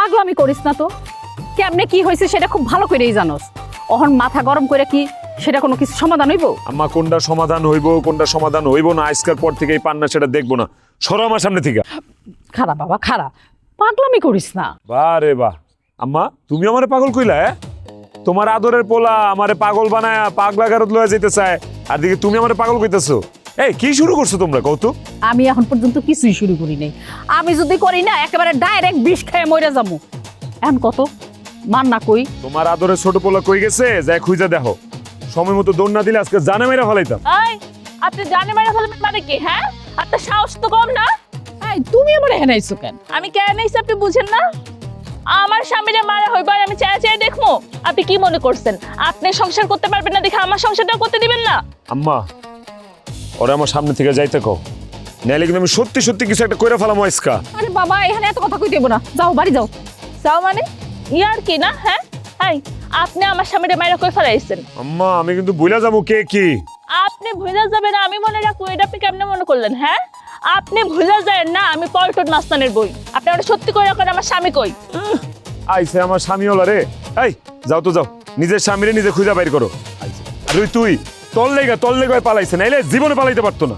পাগলামি করিস না তো। কেমনে কি হয়েছে সেটা খুব ভালো করেই জানোস। অহন মাথা গরম করে কি সেটা কোনো কিছু সমাধান হইব? আম্মা কোনটা সমাধান হইব কোনটা সমাধান হইব না আজকের পর থেকে এই পান্না সেটা দেখবো না। সরো আমার সামনে থেকে। খারাপ বাবা খারাপ, পাগলামি করিস না। বারে বাহ, আম্মা তুমি আমারে পাগল কইলা? তোমার আদরের পোলা আমারে পাগল বানায় পাগলা গারদ লয়ে যেতে চায়, আর দিকে তুমি আমারে পাগল কইতেছো। এই কি শুরু করছো তোমরা কত? আমি এখন পর্যন্ত কিছুই শুরু করি নাই। আমি যদি করি না একেবারে ডাইরেক্ট বিষ খেয়ে মরে যাবো। এখন কত মান না কই। তোমার আদরের ছোট পোলা কই গেছে যাই খুঁজে দেখো। সময় মতো দৌড় না দিলে আজকে জানে মেরে ফেলাইতাম। এই আপনি জানে মারা ফেলবেন মানে কি? হ্যাঁ, আপনার সাহস তো কম না। এই তুমি আমার এখানে আইছো কেন? আমি কেন এসে আপনি বুঝেন না? আমার স্বামীরে মারা হইবার আমি চাই চাই দেখবো। আপনি কি মনে করছেন আপনি সংসার করতে পারবেন না দেখে আমার সংসারটাও করতে দিবেন না? আম্মা ওরা আমার সামনে থেকে যাইতে কও, নাইলে কিন্তু আমি সত্যি সত্যি কিছু একটা কইরা ফেলাম আজকা। আরে বাবা এখানে এত কথা কই দেব না, যাও বাড়ি যাও। চাও মানে ইয়ার কি না? হ্যাঁ হাই, আপনি আমার স্বামীরে মারা কই ফেলাইছেন। আম্মা আমি কিন্তু ভুলা যাবো কে কি। আপনি ভুলে যাবেন আমি মনে রাখবো, এটা আপনি কেমনে মনে করলেন? হ্যাঁ, আপনি ভুলে যায় না আমি পল্টন মাস্তানের বই। আপনি ওটা সত্যি করে রাখেন আমার স্বামী কই। আইছে আমার স্বামী ওলা রে। এই যাও তো যাও, নিজের স্বামীরে নিজে খুঁজে বাইর করো। আইছে। আর ওই তুই তোর লেগে পালাইছে, নাইলে জীবনে পালাইতে পারতো না।